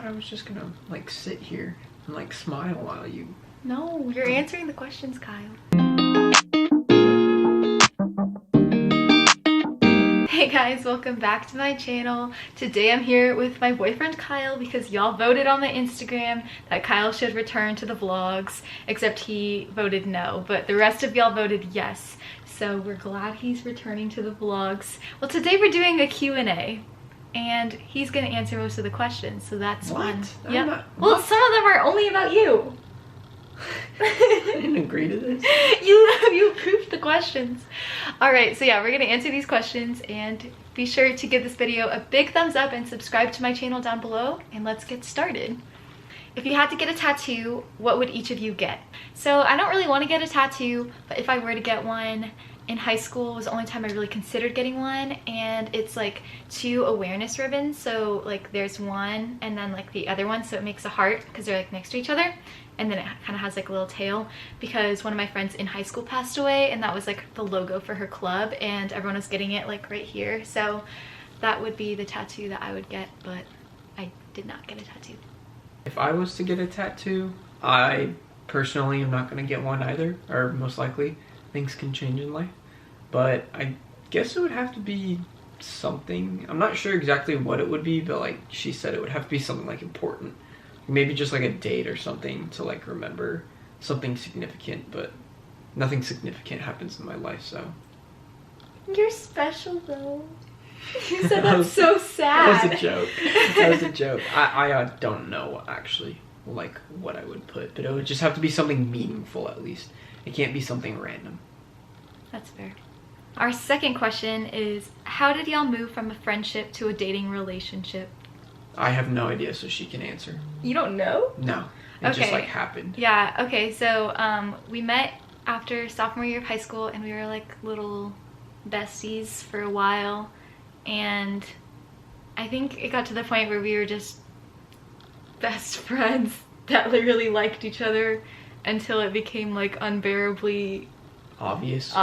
thought I was just gonna like sit here and like smile while you... No, you're answering the questions, Kyle. Hey guys, welcome back to my channel. Today I'm here with my boyfriend Kyle because y'all voted on my Instagram that Kyle should return to the vlogs, except he voted no, but the rest of y'all voted yes. So we're glad he's returning to the vlogs. Well, today we're doing a Q&A. And he's gonna answer most of the questions, so that's fun. Yeah. Well, some of them are only about you. I didn't agree to this. You approved the questions. All right, so yeah, we're gonna answer these questions, and be sure to give this video a big thumbs up and subscribe to my channel down below, and let's get started. If you had to get a tattoo, what would each of you get? So I don't really want to get a tattoo, but if I were to get one, in high school was the only time I really considered getting one, and it's like 2 awareness ribbons. So like there's one and then like the other one, so it makes a heart because they're like next to each other, and then it kind of has like a little tail because one of my friends in high school passed away, and that was like the logo for her club, and everyone was getting it like right here. So that would be the tattoo that I would get, but I did not get a tattoo. If I was to get a tattoo, I personally am not going to get one either, or most likely. Things can change in life, but I guess it would have to be something. I'm not sure exactly what it would be, but like she said, it would have to be something like important. Maybe just like a date or something to like remember something significant, but nothing significant happens in my life, so. You're special though. You said that's so sad. That was a joke. That was a joke. I don't know actually like what I would put, but it would just have to be something meaningful at least. It can't be something random. That's fair. Our second question is, how did y'all move from a friendship to a dating relationship? I have no idea, so she can answer. You don't know? No. It just like happened. Yeah, okay, so we met after sophomore year of high school, and we were like little besties for a while, and I think it got to the point where we were just best friends that really liked each other until it became like unbearably obvious.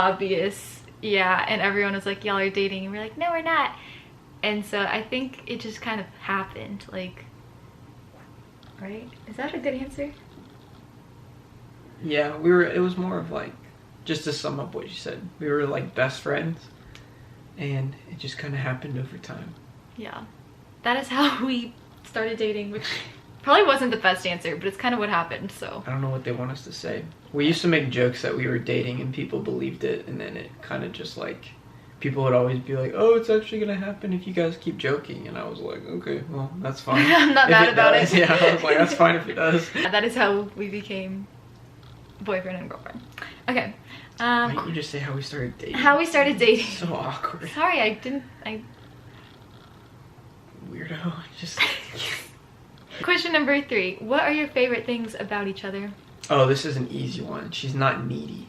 Yeah, and everyone was like, y'all are dating, and we're like, no, we're not. And so I think it just kind of happened, like, right? Is that a good answer? Yeah, it was more of like, just to sum up what you said, we were like best friends, and it just kind of happened over time. Yeah, that is how we started dating, which probably wasn't the best answer, but it's kind of what happened, so. I don't know what they want us to say. We used to make jokes that we were dating and people believed it, and then it kind of just like, people would always be like, oh, it's actually gonna happen if you guys keep joking, and I was like, okay, well, that's fine. I'm not mad about it. Yeah, I was like, that's fine if it does. That is how we became boyfriend and girlfriend. Okay. Why don't you just say how we started dating? How we started dating. So awkward. Sorry, Weirdo, just... Question number 3. What are your favorite things about each other? Oh, this is an easy one. She's not needy.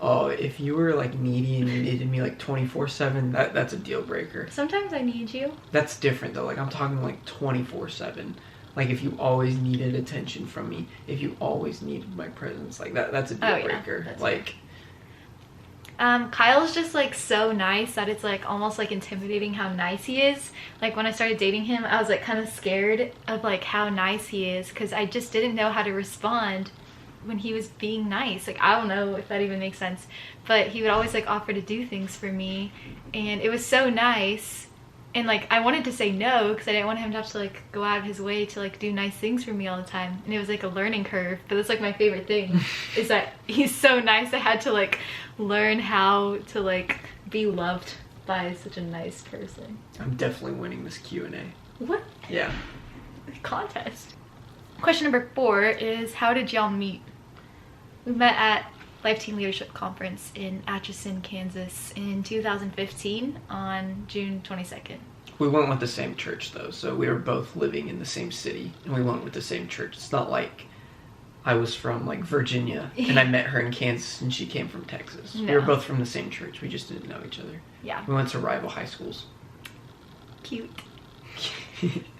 Oh, if you were like needy and you needed me like 24/7, that's a deal breaker. Sometimes I need you. That's different though. Like I'm talking like 24/7. Like if you always needed attention from me, if you always needed my presence, like that's a deal breaker. That's like Kyle's just like so nice that it's like almost like intimidating how nice he is. Like when I started dating him, I was like kind of scared of like how nice he is, because I just didn't know how to respond when he was being nice. Like I don't know if that even makes sense, but he would always like offer to do things for me, and it was so nice. And like I wanted to say no because I didn't want him to have to like go out of his way to like do nice things for me all the time, and it was like a learning curve. But that's like my favorite thing is that he's so nice. I had to like learn how to like be loved by such a nice person. I'm definitely winning this Q&A. What? Yeah. Contest. Question number 4 is, how did y'all meet? We met at Life Team Leadership Conference in Atchison, Kansas in 2015 on June 22nd. We went with the same church though, so we were both living in the same city, and we went with the same church. It's not like I was from like Virginia and I met her in Kansas and she came from Texas. No. We were both from the same church, we just didn't know each other. Yeah. We went to rival high schools. Cute.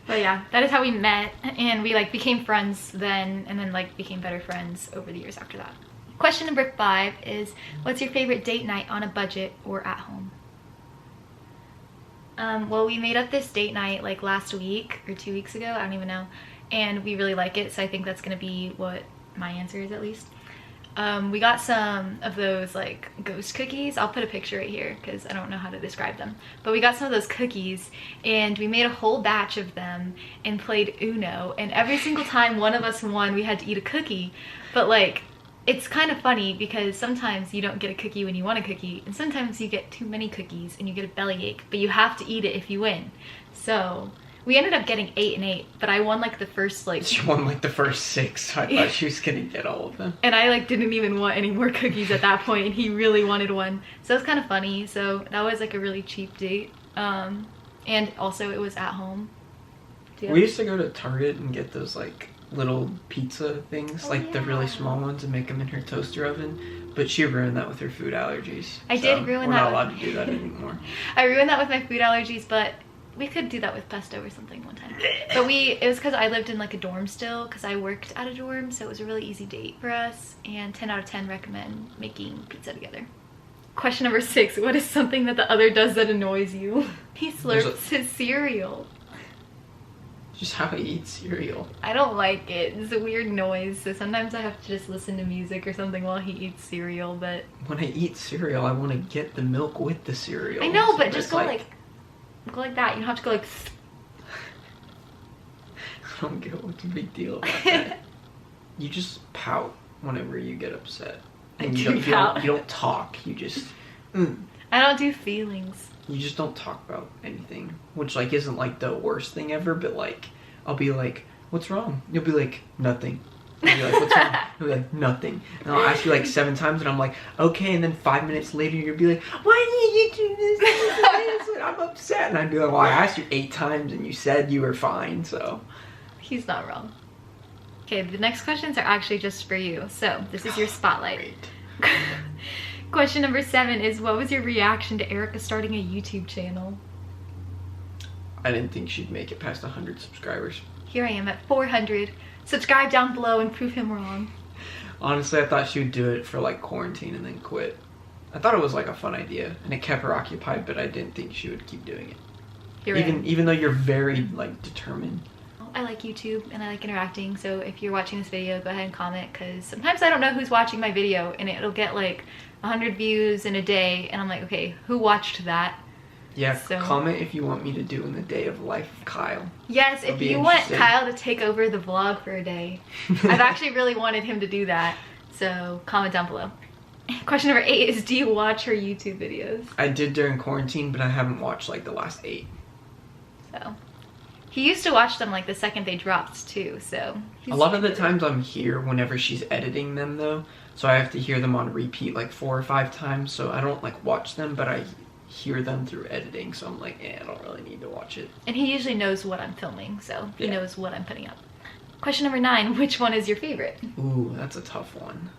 But yeah, that is how we met, and we like became friends then, and then like became better friends over the years after that. Question number 5 is, what's your favorite date night on a budget or at home? Well, we made up this date night like last week or 2 weeks ago, I don't even know, and we really like it, so I think that's gonna be what my answer is at least. We got some of those like ghost cookies. I'll put a picture right here because I don't know how to describe them, but we got some of those cookies and we made a whole batch of them and played Uno, and every single time one of us won, we had to eat a cookie. But like, it's kind of funny because sometimes you don't get a cookie when you want a cookie, and sometimes you get too many cookies and you get a bellyache, but you have to eat it if you win. So we ended up getting 8 and 8, but I won like the first like... She won like the first 6, so I thought she was gonna get all of them. And I like didn't even want any more cookies at that point, and he really wanted one. So it was kind of funny. So that was like a really cheap date. And also it was at home. We used to go to Target and get those like little pizza things, the really small ones, and make them in her toaster oven. But she ruined that with her food allergies. I did ruin that. We're not allowed to do that anymore. I ruined that with my food allergies, but we could do that with pesto or something one time. But it was because I lived in like a dorm still, because I worked at a dorm, so it was a really easy date for us, and 10 out of 10 recommend making pizza together. Question number 6, what is something that the other does that annoys you? He slurps his cereal. Just how he eats cereal. I don't like it. It's a weird noise, so sometimes I have to just listen to music or something while he eats cereal, but... When I eat cereal, I want to get the milk with the cereal. I know, but just go like that. You don't have to go like... I don't get what's the big deal about that. You just pout whenever you get upset. And you don't talk. You just... I don't do feelings. You just don't talk about anything. Which like isn't like the worst thing ever, but like I'll be like, what's wrong? You'll be like, nothing. You'll be like, what's wrong? You'll be like, nothing. And I'll ask you like 7 times and I'm like, okay, and then 5 minutes later you'll be like, why did you do this? I'm upset. And I'd be like, well, I asked you 8 times and you said you were fine, so. He's not wrong. Okay, the next questions are actually just for you. So this is your spotlight. Question number 7 is, what was your reaction to Erica starting a YouTube channel? I didn't think she'd make it past 100 subscribers. Here I am at 400. Subscribe down below and prove him wrong. Honestly, I thought she would do it for like quarantine and then quit. I thought it was like a fun idea and it kept her occupied, but I didn't think she would keep doing it. Even though you're very like determined. I like YouTube and I like interacting, so if you're watching this video, go ahead and comment, because sometimes I don't know who's watching my video and it'll get like 100 views in a day and I'm like, okay, who watched that? Yeah, so, comment if you want me to do in the day of life of Kyle. Yes, if you want Kyle to take over the vlog for a day. I've actually really wanted him to do that, so comment down below. Question number 8 is, do you watch her YouTube videos? I did during quarantine, but I haven't watched like the last 8. So he used to watch them like the second they dropped too, so. A lot of the times I'm here whenever she's editing them though, so I have to hear them on repeat like 4 or 5 times, so I don't like watch them, but I hear them through editing, so I'm like, I don't really need to watch it. And he usually knows what I'm filming, so he knows what I'm putting up. Question number 9, which one is your favorite? Ooh, that's a tough one.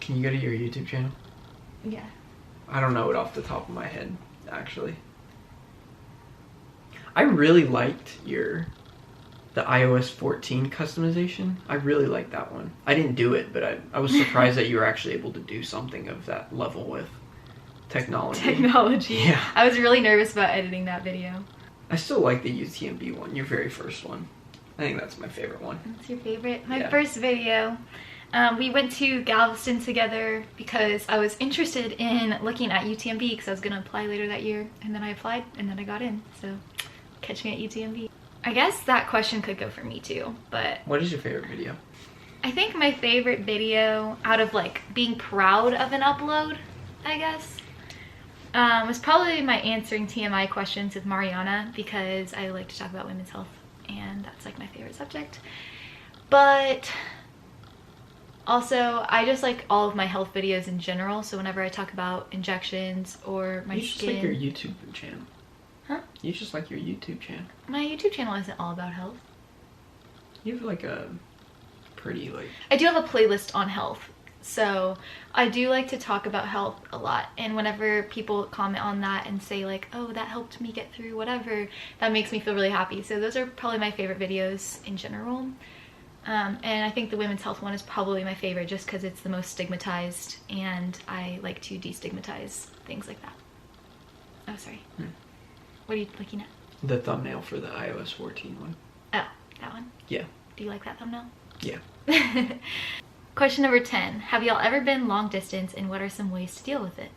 Can you go to your YouTube channel? Yeah. I don't know it off the top of my head, actually. I really liked the iOS 14 customization. I really liked that one. I didn't do it, but I was surprised that you were actually able to do something of that level with technology. Yeah. I was really nervous about editing that video. I still like the UTMB one, your very first one. I think that's my favorite one. That's your favorite? My first video. We went to Galveston together because I was interested in looking at UTMB because I was going to apply later that year, and then I applied and then I got in, so catch me at UTMB. I guess that question could go for me too, but... What is your favorite video? I think my favorite video, out of like being proud of an upload, I guess, was probably my answering TMI questions with Mariana, because I like to talk about women's health and that's like my favorite subject. But also, I just like all of my health videos in general, so whenever I talk about injections or my skin... You just like your YouTube channel. Huh? You just like your YouTube channel. My YouTube channel isn't all about health. You have like a pretty like... I do have a playlist on health, so I do like to talk about health a lot, and whenever people comment on that and say like, oh, that helped me get through whatever, that makes me feel really happy. So those are probably my favorite videos in general. And I think the women's health one is probably my favorite just because it's the most stigmatized, and I like to destigmatize things like that. Oh, sorry. What are you looking at? The thumbnail for the iOS 14 one. Oh, that one? Yeah. Do you like that thumbnail? Yeah. Question number 10. Have y'all ever been long distance, and what are some ways to deal with it?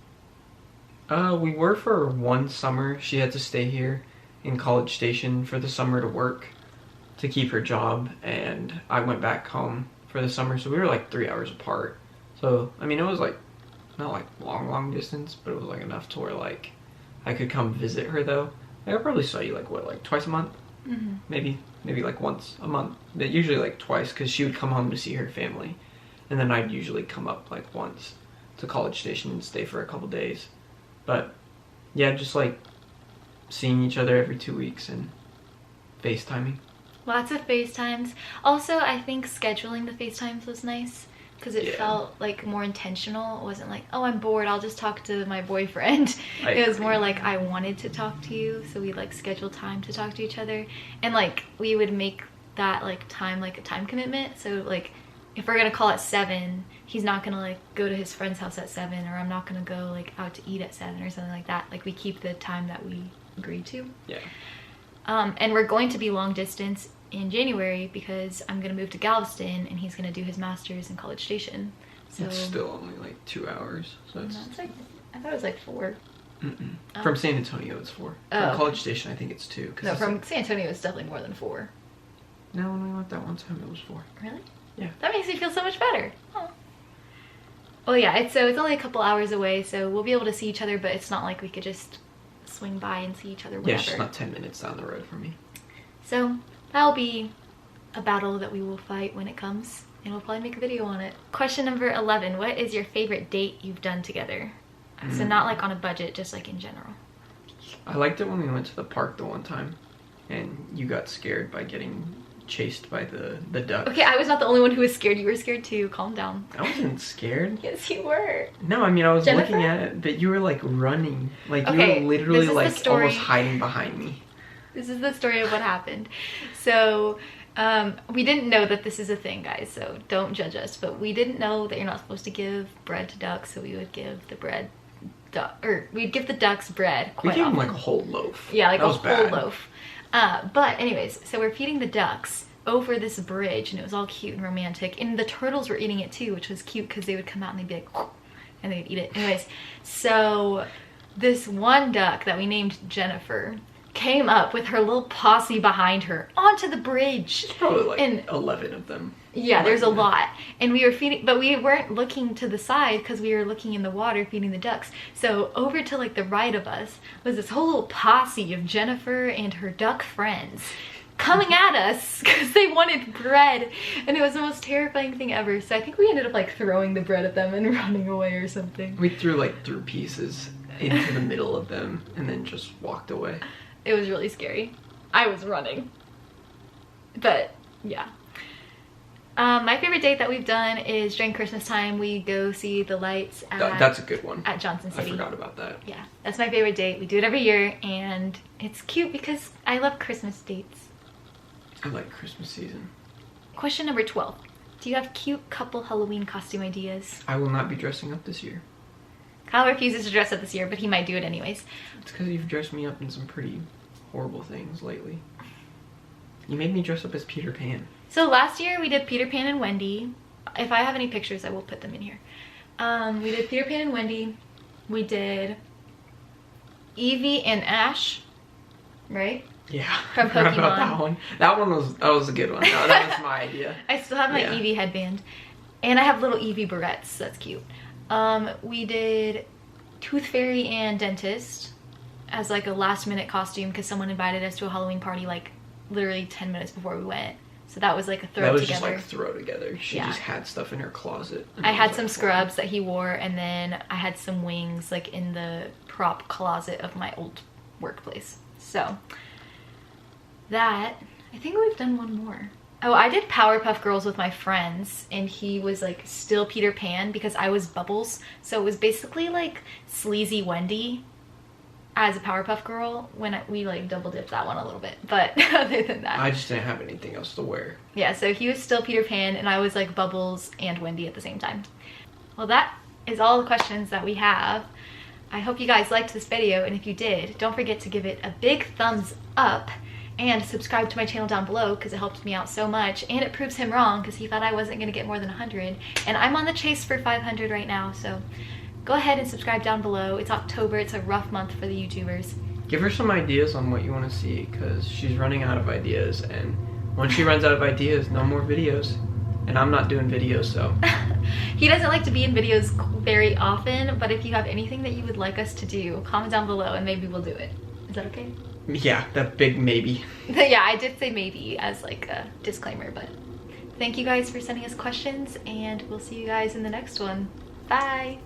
We were for one summer. She had to stay here in College Station for the summer to work to keep her job, and I went back home for the summer, so we were like 3 hours apart. So, I mean, it was like, not like long distance, but it was like enough to where like I could come visit her though. I probably saw you like, what, like twice a month? Mm-hmm. Maybe like once a month, but usually like twice, because she would come home to see her family, and then I'd usually come up like once to College Station and stay for a couple days. But yeah, just like seeing each other every 2 weeks and FaceTiming. Lots of FaceTimes. Also, I think scheduling the FaceTimes was nice because it felt like more intentional. It wasn't like, oh, I'm bored, I'll just talk to my boyfriend. It was more like I wanted to talk to you, so we'd like schedule time to talk to each other, and like we would make that like time like a time commitment. So like if we're gonna call at 7, he's not gonna like go to his friend's house at 7, or I'm not gonna go like out to eat at 7 or something like that. Like we keep the time that we agreed to. Yeah. And we're going to be long distance in January because I'm gonna move to Galveston and he's gonna do his master's in College Station. So it's still only like 2 hours, so it's like, I thought it was like 4. From San Antonio it's 4. From College Station I think it's 2. No, from San Antonio it's definitely more than 4. No, when we went that one time it was 4. Really? Yeah. That makes me feel so much better. Oh. Well, yeah, it's only a couple hours away, so we'll be able to see each other, but it's not like we could just swing by and see each other whenever. Yeah, it's just not 10 minutes down the road from me. So that'll be a battle that we will fight when it comes, and we'll probably make a video on it. Question number 11. What is your favorite date you've done together? So not like on a budget, just like in general. I liked it when we went to the park the one time, and you got scared by getting chased by the ducks. Okay, I was not the only one who was scared. You were scared too. Calm down. I wasn't scared. Yes, you were. No, I mean, I was Jennifer? looking at it, but you were like running. Like Okay, you were literally this is the like story. almost hiding behind me. This is the story of what happened. So we didn't know that this is a thing, guys, so don't judge us, but we didn't know that you're not supposed to give bread to ducks, so we would give the bread we'd give the ducks bread quite We gave them often. like a whole loaf. Yeah, like that a was whole bad. loaf. But anyways, so we're feeding the ducks over this bridge, and it was all cute and romantic, and the turtles were eating it too, which was cute because they would come out and they'd be like, and they'd eat it. Anyways, so this one duck that we named Jennifer came up with her little posse behind her onto the bridge. There's probably like And 11 of them. yeah, there's a lot. And we were feeding, but we weren't looking to the side because we were looking in the water feeding the ducks. So over to like the right of us was this whole little posse of Jennifer and her duck friends coming at us because they wanted bread. And it was the most terrifying thing ever. So I think we ended up like throwing the bread at them and running away or something. We threw pieces into the middle of them and then just walked away. It was really scary. I was running. But yeah. My favorite date that we've done is during Christmas time. We go see the lights at, That's a good one. at Johnson City. I forgot about that. Yeah, that's my favorite date. We do it every year, and it's cute because I love Christmas dates. I like Christmas season. Question number 12. Do you have cute couple Halloween costume ideas? I will not be dressing up this year. Kyle refuses to dress up this year, but he might do it anyways. It's because you've dressed me up in some pretty horrible things lately. You made me dress up as Peter Pan. So last year we did Peter Pan and Wendy. If I have any pictures, I will put them in here. We did Peter Pan and Wendy. We did Evie and Ash, right? Yeah, From I forgot Pokemon. about that one. That was a good one. No, that was my idea. I still have my Yeah. Eevee headband. And I have little Eevee barrettes. That's cute. We did Tooth Fairy and Dentist as like a last minute costume because someone invited us to a Halloween party like literally 10 minutes before we went. So that was like a throw That was together. just like throw together. She Yeah. just had stuff in her closet. I had some scrubs that he wore, and then I had some wings like in the prop closet of my old workplace. So that, I think we've done one more. Oh, I did Powerpuff Girls with my friends, and he was like still Peter Pan because I was Bubbles. So it was basically like sleazy Wendy as a Powerpuff Girl when we like double dipped that one a little bit. But other than that, I just didn't have anything else to wear. yeah, so he was still Peter Pan and I was like Bubbles and Wendy at the same time. Well, that is all the questions that we have. I hope you guys liked this video, and if you did, don't forget to give it a big thumbs up and subscribe to my channel down below because it helps me out so much, and it proves him wrong because he thought I wasn't going to get more than 100, and I'm on the chase for 500 right now. So go ahead and subscribe down below. It's October. It's a rough month for the YouTubers. Give her some ideas on what you want to see because she's running out of ideas, and once she runs out of ideas, no more videos. And I'm not doing videos, so. He doesn't like to be in videos very often, but if you have anything that you would like us to do, comment down below and maybe we'll do it. Is that okay? Yeah, that big maybe. Yeah, I did say maybe as like a disclaimer, but thank you guys for sending us questions, and we'll see you guys in the next one. Bye!